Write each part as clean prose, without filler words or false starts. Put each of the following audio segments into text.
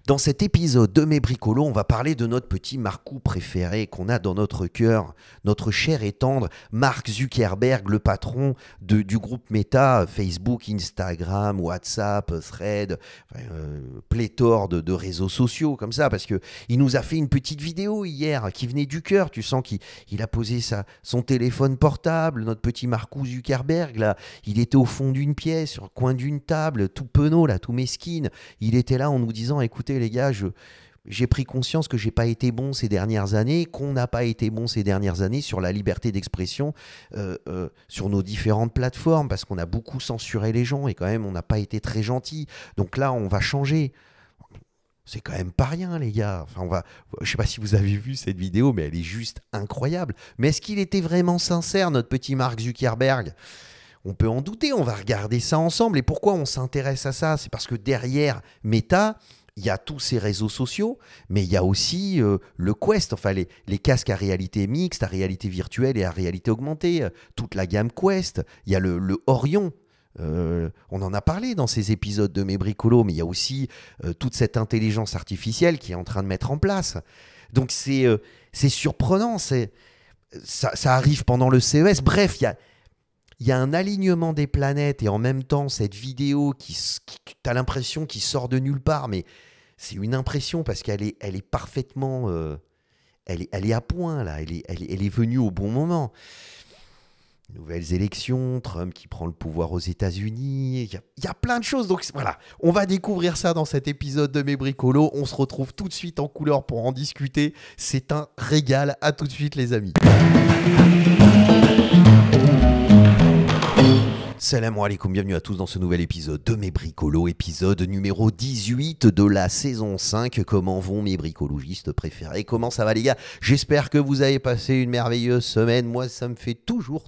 Dans cet épisode de Mes Bricolos, on va parler de notre petit Marcou préféré qu'on a dans notre cœur, notre cher et tendre Mark Zuckerberg, le patron du groupe Meta, Facebook, Instagram, WhatsApp, Thread, pléthore de réseaux sociaux comme ça, parce que il nous a fait une petite vidéo hier qui venait du cœur. Tu sens qu'il a posé son téléphone portable, notre petit Marcou Zuckerberg, là, il était au fond d'une pièce, sur le coin d'une table, tout penaud, là, tout mesquine. Il était là en nous disant, écoutez les gars, j'ai pris conscience que j'ai pas été bon ces dernières années, qu'on n'a pas été bon ces dernières années sur la liberté d'expression sur nos différentes plateformes, parce qu'on a beaucoup censuré les gens et quand même on n'a pas été très gentil. Donc là, on va changer. C'est quand même pas rien, les gars. Enfin, je sais pas si vous avez vu cette vidéo, mais elle est juste incroyable. Mais est-ce qu'il était vraiment sincère, notre petit Mark Zuckerberg ? On peut en douter, on va regarder ça ensemble. Et pourquoi on s'intéresse à ça ? C'est parce que derrière Meta, il y a tous ces réseaux sociaux, mais il y a aussi le Quest, enfin les casques à réalité mixte, à réalité virtuelle et à réalité augmentée, toute la gamme Quest. Il y a le Orion. On en a parlé dans ces épisodes de Mes Bricolos, mais il y a aussi toute cette intelligence artificielle qui est en train de mettre en place. Donc c'est surprenant, ça arrive pendant le CES. Bref, il y a un alignement des planètes et en même temps, cette vidéo tu as l'impression qu'il sort de nulle part, mais c'est une impression parce qu'elle est parfaitement... elle est à point, là. Elle est venue au bon moment. Nouvelles élections, Trump qui prend le pouvoir aux États-Unis. Il y a plein de choses. Donc voilà, on va découvrir ça dans cet épisode de Mes Bricolos. On se retrouve tout de suite en couleur pour en discuter. C'est un régal. À tout de suite, les amis. Salam alaikum, bienvenue à tous dans ce nouvel épisode de Mes Bricolos, épisode numéro 18 de la saison 5. Comment vont mes bricologistes préférés? Comment ça va les gars? J'espère que vous avez passé une merveilleuse semaine. Moi, ça me fait toujours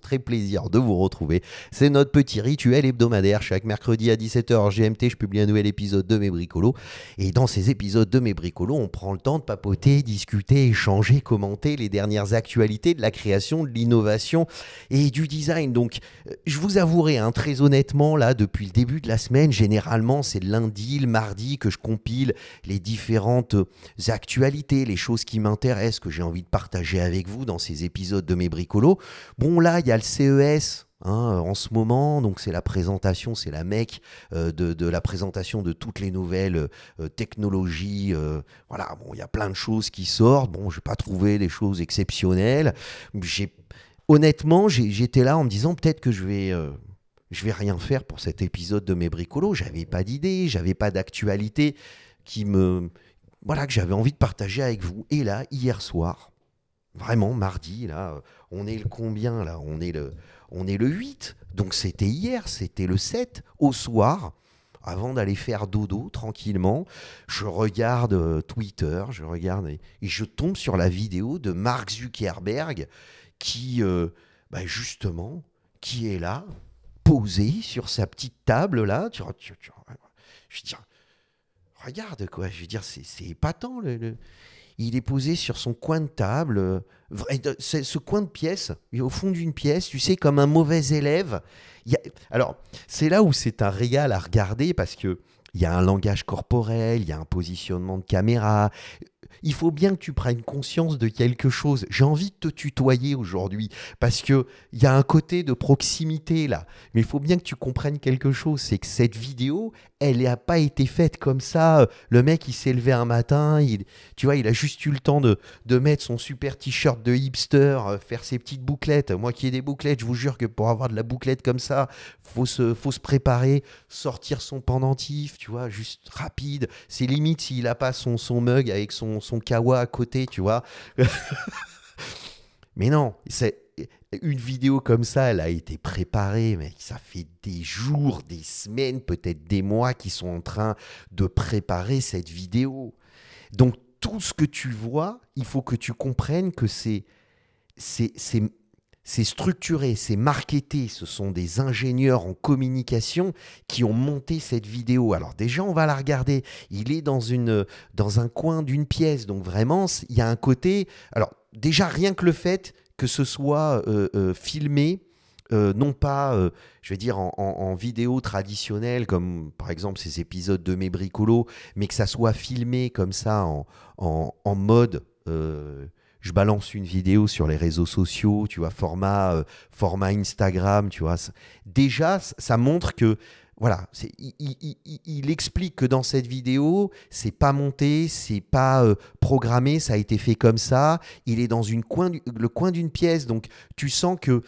très plaisir de vous retrouver. C'est notre petit rituel hebdomadaire. Chaque mercredi à 17h GMT, je publie un nouvel épisode de Mes Bricolos. Et dans ces épisodes de Mes Bricolos, on prend le temps de papoter, discuter, échanger, commenter les dernières actualités de la création, de l'innovation et du design. Donc, je vous avouerai, très honnêtement, là, depuis le début de la semaine, généralement, c'est le lundi, le mardi que je compile les différentes actualités, les choses qui m'intéressent, que j'ai envie de partager avec vous dans ces épisodes de Mes Bricolos. Bon, là, il y a le CES en ce moment, donc c'est la présentation, c'est la mecque de la présentation de toutes les nouvelles technologies. Voilà, bon, il y a plein de choses qui sortent. Bon, je n'ai pas trouvé des choses exceptionnelles. Honnêtement, j'étais là en me disant peut-être que je vais rien faire pour cet épisode de Mes Bricolos. J'avais pas d'idée, j'avais pas d'actualité que j'avais envie de partager avec vous. Et là, hier soir, vraiment mardi, là, on est le combien là? On est le 8. Donc c'était hier, c'était le 7 au soir. Avant d'aller faire dodo tranquillement, je regarde Twitter, et je tombe sur la vidéo de Mark Zuckerberg qui, justement, qui est là, posé sur sa petite table là. Je veux dire, regarde quoi, je veux dire, c'est épatant. Il est posé sur son coin de table, ce coin de pièce, au fond d'une pièce, tu sais, comme un mauvais élève. Alors, c'est là où c'est un régal à regarder parce que il y a un langage corporel, il y a un positionnement de caméra. Il faut bien que tu prennes conscience de quelque chose. J'ai envie de te tutoyer aujourd'hui parce qu'il y a un côté de proximité là. Mais il faut bien que tu comprennes quelque chose. C'est que cette vidéo, elle n'a pas été faite comme ça. Le mec, il s'est levé un matin, tu vois, il a juste eu le temps de mettre son super t-shirt de hipster, faire ses petites bouclettes. Moi qui ai des bouclettes, je vous jure que pour avoir de la bouclette comme ça, faut se préparer, sortir son pendentif, tu vois, juste rapide. C'est limite s'il n'a pas son mug avec son kawa à côté, tu vois. Mais non, c'est une vidéo comme ça, elle a été préparée, mec. Ça fait des jours, des semaines, peut-être des mois qu'ils sont en train de préparer cette vidéo. Donc, tout ce que tu vois, il faut que tu comprennes que c'est structuré, c'est marketé. Ce sont des ingénieurs en communication qui ont monté cette vidéo. Alors déjà, on va la regarder. Il est dans un coin d'une pièce. Donc vraiment, il y a un côté... Alors déjà, rien que le fait que ce soit filmé non pas, je vais dire, en vidéo traditionnelle, comme par exemple ces épisodes de Mes Bricolos, mais que ça soit filmé comme ça en mode je balance une vidéo sur les réseaux sociaux, tu vois, format Instagram, tu vois. Déjà, ça montre que, voilà, il explique que dans cette vidéo, c'est pas monté, c'est pas programmé, ça a été fait comme ça. Il est dans le coin d'une pièce, donc tu sens que,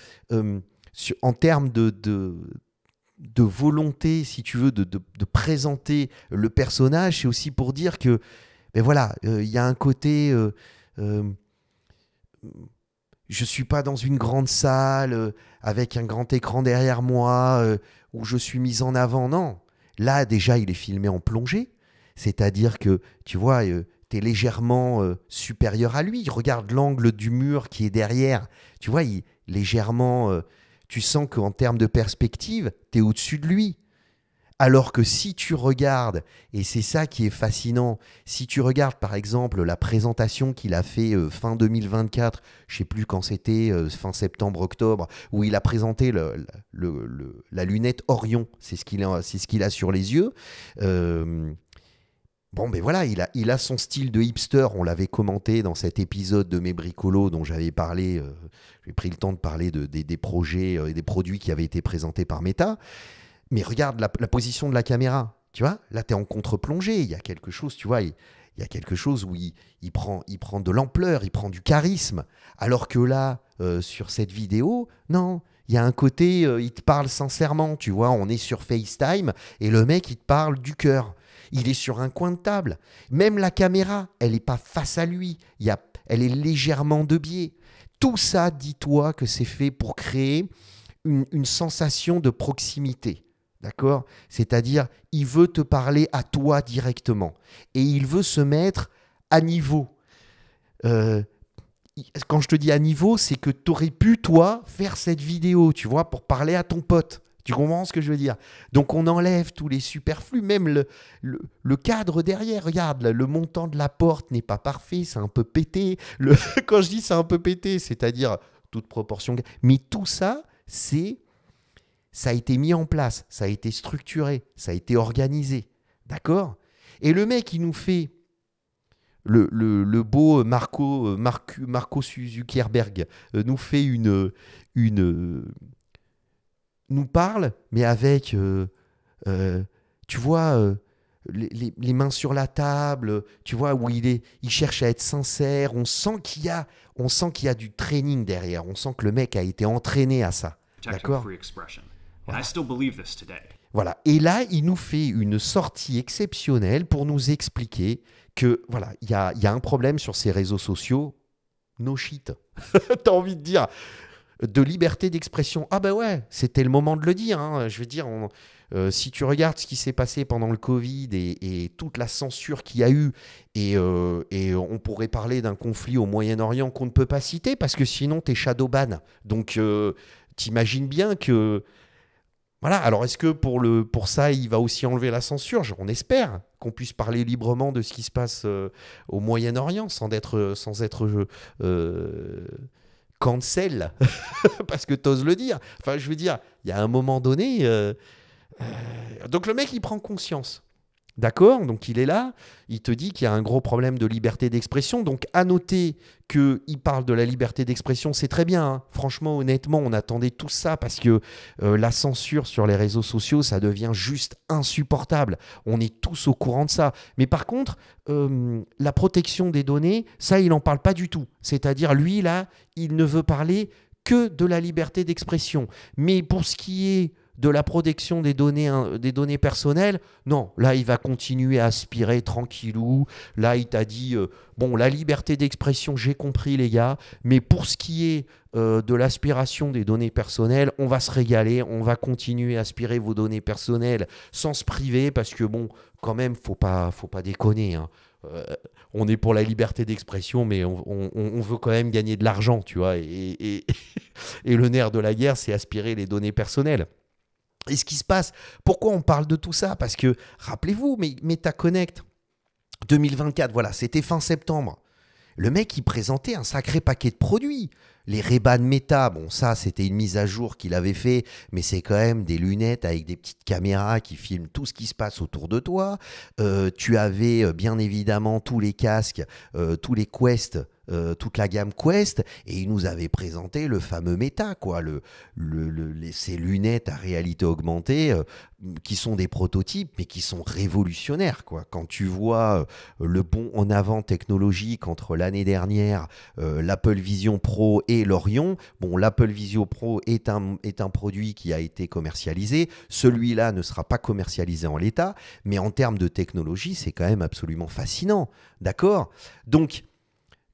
en termes de volonté, si tu veux, de présenter le personnage, c'est aussi pour dire que, ben voilà, il y a un côté. Euh, je suis pas dans une grande salle avec un grand écran derrière moi où je suis mis en avant. Non, là déjà il est filmé en plongée, c'est-à-dire que tu vois, tu es légèrement supérieur à lui. Regarde l'angle du mur qui est derrière. Tu vois, légèrement, tu sens qu'en termes de perspective, tu es au-dessus de lui. Alors que si tu regardes, et c'est ça qui est fascinant, si tu regardes par exemple la présentation qu'il a fait fin 2024, je ne sais plus quand c'était, fin septembre, octobre, où il a présenté la lunette Orion, c'est ce qu'il a sur les yeux. Bon, ben voilà, il a son style de hipster, on l'avait commenté dans cet épisode de Mes Bricolos dont j'avais parlé, j'ai pris le temps de parler des projets et des produits qui avaient été présentés par Meta. Mais regarde la position de la caméra, tu vois, là tu es en contre-plongée, il y a quelque chose, tu vois, il y a quelque chose où il prend de l'ampleur, il prend du charisme, alors que là, sur cette vidéo, non, il y a un côté, il te parle sincèrement, tu vois, on est sur FaceTime, et le mec, il te parle du cœur. Il est sur un coin de table. Même la caméra, elle n'est pas face à lui, elle est légèrement de biais. Tout ça, dis-toi que c'est fait pour créer une sensation de proximité. D'accord ? C'est-à-dire, il veut te parler à toi directement. Et il veut se mettre à niveau. Quand je te dis à niveau, c'est que tu aurais pu, toi, faire cette vidéo, tu vois, pour parler à ton pote. Tu comprends ce que je veux dire ? Donc, on enlève tous les superflus, même le cadre derrière. Regarde, le montant de la porte n'est pas parfait, c'est un peu pété. Quand je dis c'est un peu pété, c'est-à-dire toute proportion. Mais tout ça, ça a été mis en place, ça a été structuré, ça a été organisé. D'accord ? Et le mec, il nous fait le beau Marco Zuckerberg nous fait nous parle, mais avec, tu vois, les mains sur la table, tu vois, où il cherche à être sincère. On sent qu'il y a du training derrière. On sent que le mec a été entraîné à ça. D'accord ? Voilà. Et là, il nous fait une sortie exceptionnelle pour nous expliquer que voilà, il y a un problème sur ces réseaux sociaux. No shit. T'as envie de dire de liberté d'expression. Ah ben ouais, c'était le moment de le dire. Hein. Je veux dire, si tu regardes ce qui s'est passé pendant le Covid et toute la censure qu'il y a eu, et on pourrait parler d'un conflit au Moyen-Orient qu'on ne peut pas citer parce que sinon t'es shadowban. Donc t'imagines bien que voilà. Alors est-ce que pour ça il va aussi enlever la censure ? On espère qu'on puisse parler librement de ce qui se passe au Moyen-Orient sans être cancel parce que t'oses le dire. Enfin, je veux dire, il y a un moment donné. Donc le mec, il prend conscience. D'accord ? Donc il est là, il te dit qu'il y a un gros problème de liberté d'expression. Donc à noter qu'il parle de la liberté d'expression, c'est très bien. Hein. Franchement, honnêtement, on attendait tout ça parce que la censure sur les réseaux sociaux, ça devient juste insupportable. On est tous au courant de ça. Mais par contre, la protection des données, ça, il n'en parle pas du tout. C'est-à-dire, lui, là, il ne veut parler que de la liberté d'expression. Mais pour ce qui est de la protection des données personnelles, non, là, il va continuer à aspirer tranquillou. Là, il t'a dit, bon, la liberté d'expression, j'ai compris, les gars, mais pour ce qui est de l'aspiration des données personnelles, on va se régaler, on va continuer à aspirer vos données personnelles sans se priver, parce que, bon, quand même, faut pas déconner, hein. On est pour la liberté d'expression, mais on veut quand même gagner de l'argent, tu vois, et le nerf de la guerre, c'est aspirer les données personnelles. Et ce qui se passe, pourquoi on parle de tout ça ? Parce que, rappelez-vous, Meta Connect 2024, voilà, c'était fin septembre. Le mec, il présentait un sacré paquet de produits. Les Ray-Ban Meta, bon ça c'était une mise à jour qu'il avait fait, mais c'est quand même des lunettes avec des petites caméras qui filment tout ce qui se passe autour de toi. Tu avais bien évidemment tous les casques, tous les Quest, toute la gamme Quest, et il nous avait présenté le fameux Meta, quoi, ces lunettes à réalité augmentée qui sont des prototypes, mais qui sont révolutionnaires, quoi. Quand tu vois le bond en avant technologique entre l'année dernière, l'Apple Vision Pro et l'Orion, bon, l'Apple Vision Pro est un produit qui a été commercialisé, celui-là ne sera pas commercialisé en l'état, mais en termes de technologie, c'est quand même absolument fascinant, d'accord ? Donc,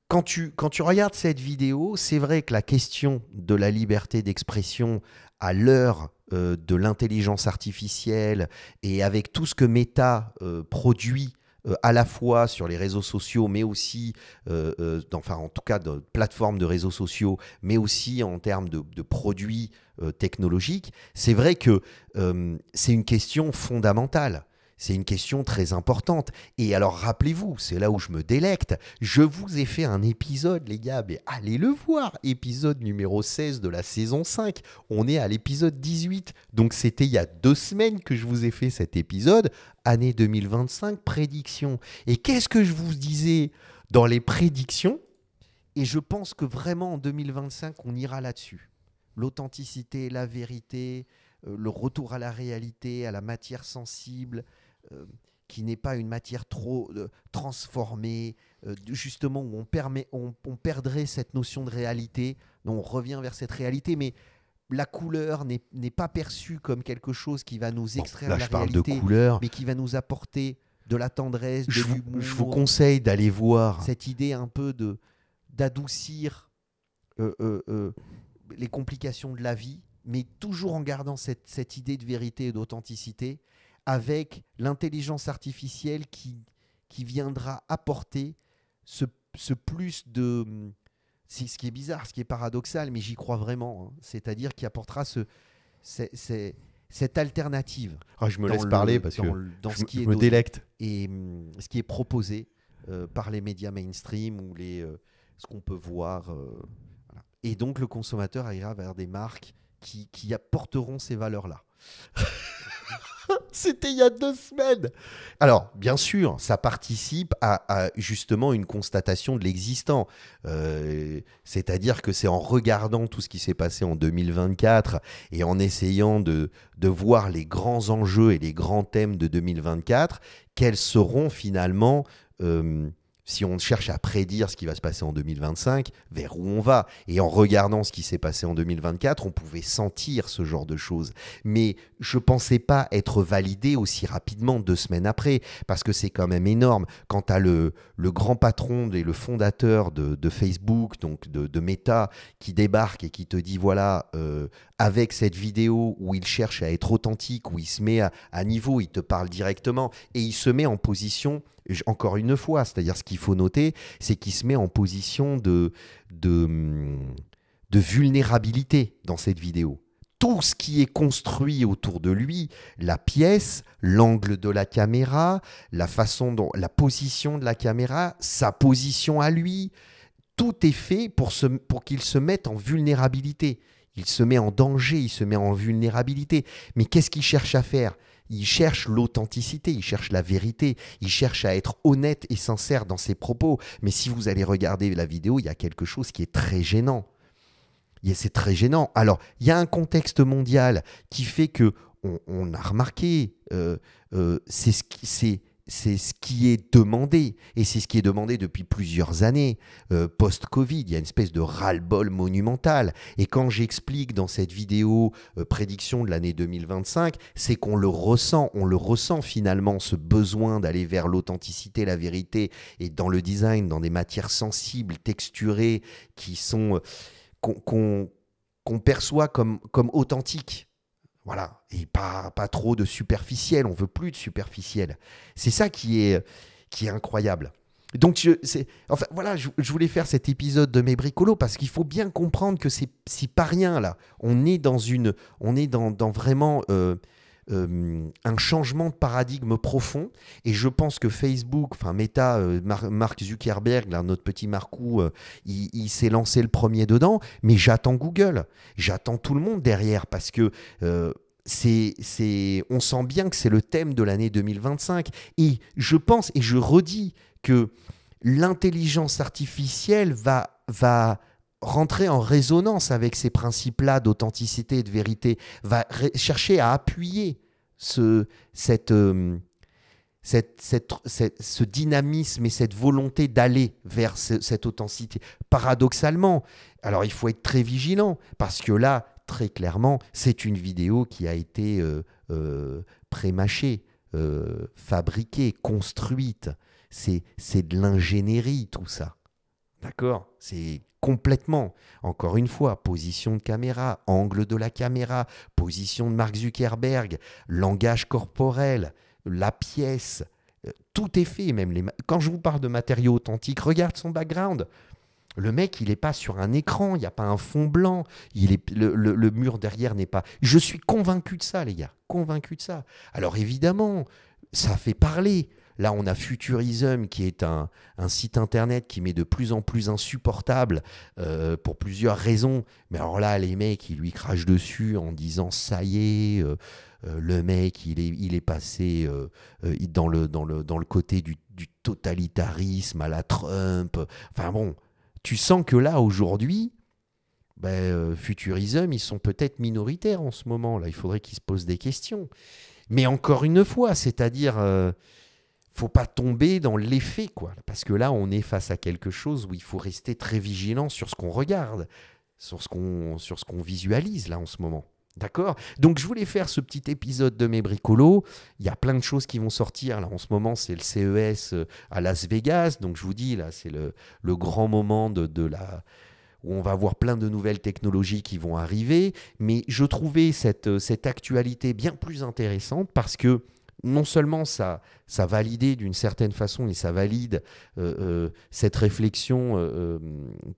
quand tu regardes cette vidéo, c'est vrai que la question de la liberté d'expression à l'heure de l'intelligence artificielle et avec tout ce que Meta produit à la fois sur les réseaux sociaux, mais aussi, en tout cas, de plateformes de réseaux sociaux, mais aussi en termes de produits technologiques, c'est vrai que c'est une question fondamentale. C'est une question très importante. Et alors, rappelez-vous, c'est là où je me délecte. Je vous ai fait un épisode, les gars, mais allez le voir. Épisode numéro 16 de la saison 5. On est à l'épisode 18. Donc, c'était il y a 2 semaines que je vous ai fait cet épisode. Année 2025, prédiction. Et qu'est-ce que je vous disais dans les prédictions ? Et je pense que vraiment, en 2025, on ira là-dessus. L'authenticité, la vérité, le retour à la réalité, à la matière sensible, qui n'est pas une matière trop transformée, justement où on perdrait cette notion de réalité. Donc on revient vers cette réalité, mais la couleur n'est pas perçue comme quelque chose qui va nous extraire de la réalité, mais qui va nous apporter de la tendresse, de l'humour. Je vous conseille d'aller voir cette idée un peu d'adoucir les complications de la vie, mais toujours en gardant cette idée de vérité et d'authenticité, avec l'intelligence artificielle qui viendra apporter ce plus de... C'est ce qui est bizarre, ce qui est paradoxal, mais j'y crois vraiment. Hein. C'est-à-dire qui apportera cette alternative. Ah, je me laisse parler parce que je me délecte. Et ce qui est proposé par les médias mainstream ou ce qu'on peut voir. Voilà. Et donc le consommateur ira vers des marques qui apporteront ces valeurs-là. C'était il y a 2 semaines. Alors, bien sûr, ça participe à justement une constatation de l'existant. C'est-à-dire que c'est en regardant tout ce qui s'est passé en 2024 et en essayant de voir les grands enjeux et les grands thèmes de 2024, quels seront finalement... si on cherche à prédire ce qui va se passer en 2025, vers où on va. Et en regardant ce qui s'est passé en 2024, on pouvait sentir ce genre de choses. Mais je ne pensais pas être validé aussi rapidement 2 semaines après, parce que c'est quand même énorme. Quand tu as le grand patron et le fondateur de Facebook, donc de Meta, qui débarque et qui te dit, voilà, avec cette vidéo où il cherche à être authentique, où il se met à niveau, il te parle directement, et il se met en position... Encore une fois, c'est-à-dire ce qu'il faut noter, c'est qu'il se met en position de vulnérabilité dans cette vidéo. Tout ce qui est construit autour de lui, la pièce, l'angle de la caméra, la façon dont, la position de la caméra, sa position à lui, tout est fait pour qu'il se mette en vulnérabilité. Il se met en danger, il se met en vulnérabilité. Mais qu'est-ce qu'il cherche à faire ? Il cherche l'authenticité, il cherche la vérité, il cherche à être honnête et sincère dans ses propos. Mais si vous allez regarder la vidéo, il y a quelque chose qui est très gênant. C'est très gênant. Alors, il y a un contexte mondial qui fait qu'on a remarqué, c'est ce qui est demandé, et c'est ce qui est demandé depuis plusieurs années. Post-Covid, il y a une espèce de ras-le-bol monumental. Et quand j'explique dans cette vidéo prédiction de l'année 2025, c'est qu'on le ressent finalement, ce besoin d'aller vers l'authenticité, la vérité, et dans le design, dans des matières sensibles, texturées, qui sont qu'on perçoit comme authentiques. Voilà, et pas trop de superficiel, on veut plus de superficiel. C'est ça qui est incroyable. Donc, voilà, je voulais faire cet épisode de Mes Bricolos parce qu'il faut bien comprendre que c'est pas rien là. On est dans vraiment un changement de paradigme profond. Et je pense que Facebook, enfin Meta, Mark Zuckerberg, là, notre petit Marcou, il s'est lancé le premier dedans. Mais j'attends Google, j'attends tout le monde derrière parce que on sent bien que c'est le thème de l'année 2025. Et je pense et je redis que l'intelligence artificielle va rentrer en résonance avec ces principes-là d'authenticité et de vérité, va chercher à appuyer ce dynamisme et cette volonté d'aller vers cette authenticité. Paradoxalement, alors il faut être très vigilant, parce que là, très clairement, c'est une vidéo qui a été prémâchée, fabriquée, construite. C'est de l'ingénierie, tout ça. D'accord ? C'est complètement, encore une fois, position de caméra, angle de la caméra, position de Mark Zuckerberg, langage corporel, la pièce, tout est fait. Même quand je vous parle de matériaux authentiques, regarde son background. Le mec, il n'est pas sur un écran, il n'y a pas un fond blanc, le mur derrière n'est pas... Je suis convaincu de ça, les gars, convaincu de ça. Alors évidemment, ça fait parler. Là, on a Futurism, qui est un site internet qui m'est de plus en plus insupportable pour plusieurs raisons. Mais alors là, les mecs, ils lui crachent dessus en disant « ça y est, le mec, il est passé dans le côté du totalitarisme à la Trump. » Enfin bon, tu sens que là, aujourd'hui, Futurism, ils sont peut-être minoritaires en ce moment. Là, il faudrait qu'ils se posent des questions. Mais encore une fois, c'est-à-dire... faut pas tomber dans l'effet, quoi. Parce que là, on est face à quelque chose où il faut rester très vigilant sur ce qu'on regarde, sur ce qu'on visualise, là, en ce moment. D'accord ? Donc, je voulais faire ce petit épisode de mes bricolos. Il y a plein de choses qui vont sortir. Là, en ce moment, c'est le CES à Las Vegas. Donc, je vous dis, là, c'est le grand moment où on va avoir plein de nouvelles technologies qui vont arriver. Mais je trouvais cette actualité bien plus intéressante parce que non seulement ça validait d'une certaine façon et ça valide cette réflexion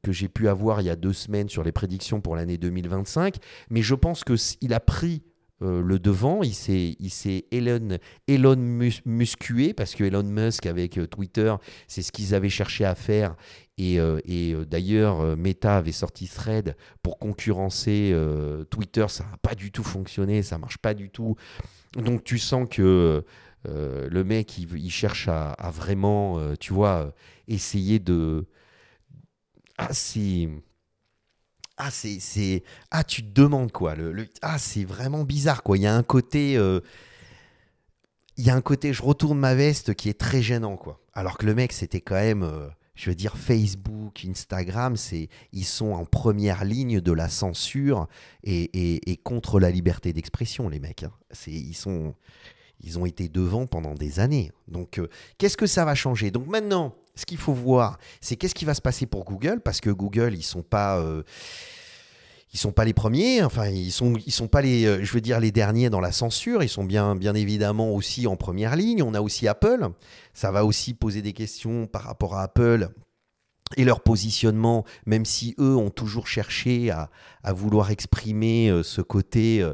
que j'ai pu avoir il y a 2 semaines sur les prédictions pour l'année 2025, mais je pense qu'il a pris le devant, il s'est Elon muscué, parce que Elon Musk avec Twitter, c'est ce qu'ils avaient cherché à faire. Et d'ailleurs, Meta avait sorti Thread pour concurrencer Twitter. Ça n'a pas du tout fonctionné, ça ne marche pas du tout. Donc tu sens que le mec, il cherche à vraiment, tu vois, essayer de... tu te demandes quoi. C'est vraiment bizarre quoi. Il y a un côté... je retourne ma veste qui est très gênant quoi. Alors que le mec, c'était quand même... je veux dire, Facebook, Instagram, ils sont en première ligne de la censure et contre la liberté d'expression, les mecs. Hein. Ils ont été devant pendant des années. Donc, qu'est-ce que ça va changer ? Donc maintenant, ce qu'il faut voir, c'est qu'est-ce qui va se passer pour Google, parce que Google, ils sont pas les premiers, enfin ils sont pas les derniers dans la censure, ils sont bien évidemment aussi en première ligne. On a aussi Apple, ça va aussi poser des questions par rapport à Apple et leur positionnement, même si eux ont toujours cherché à vouloir exprimer ce côté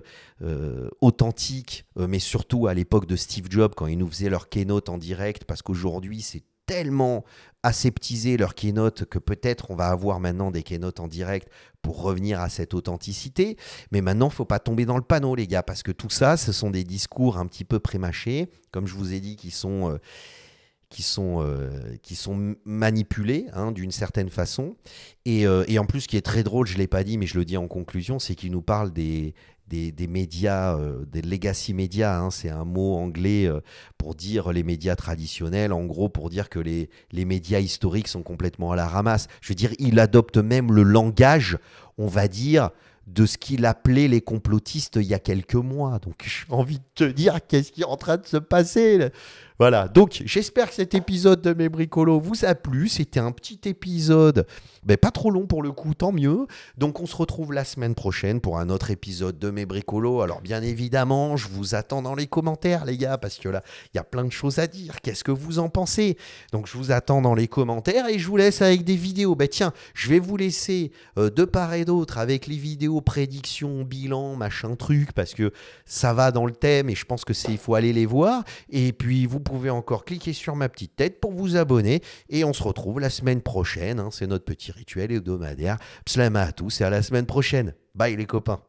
authentique, mais surtout à l'époque de Steve Jobs quand ils nous faisaient leur keynote en direct, parce qu'aujourd'hui c'est tellement aseptisé leur keynote que peut-être on va avoir maintenant des keynotes en direct pour revenir à cette authenticité. Mais maintenant, il ne faut pas tomber dans le panneau, les gars, parce que tout ça, ce sont des discours un petit peu prémâchés, comme je vous ai dit, qui sont manipulés d'une certaine façon. Et en plus, ce qui est très drôle, je ne l'ai pas dit, mais je le dis en conclusion, c'est qu'ils nous parlent des médias, des legacy médias, hein, c'est un mot anglais pour dire les médias traditionnels, en gros pour dire que les médias historiques sont complètement à la ramasse. Je veux dire, il adopte même le langage, on va dire, de ce qu'il appelait les complotistes il y a quelques mois. Donc j'ai envie de te dire, qu'est-ce qui est en train de se passer là ? Voilà, donc j'espère que cet épisode de Mes Bricolos vous a plu. C'était un petit épisode, pas trop long pour le coup, tant mieux. Donc on se retrouve la semaine prochaine pour un autre épisode de Mes Bricolos. Alors bien évidemment, je vous attends dans les commentaires les gars, parce que là, il y a plein de choses à dire. Qu'est-ce que vous en pensez? Donc je vous attends dans les commentaires et je vous laisse avec des vidéos. Tiens, je vais vous laisser de part et d'autre avec les vidéos prédictions, bilan, machin truc, parce que ça va dans le thème et je pense que il faut aller les voir. Et puis vous pouvez encore cliquer sur ma petite tête pour vous abonner et on se retrouve la semaine prochaine. C'est notre petit rituel hebdomadaire. Pslama à tous et à la semaine prochaine. Bye les copains.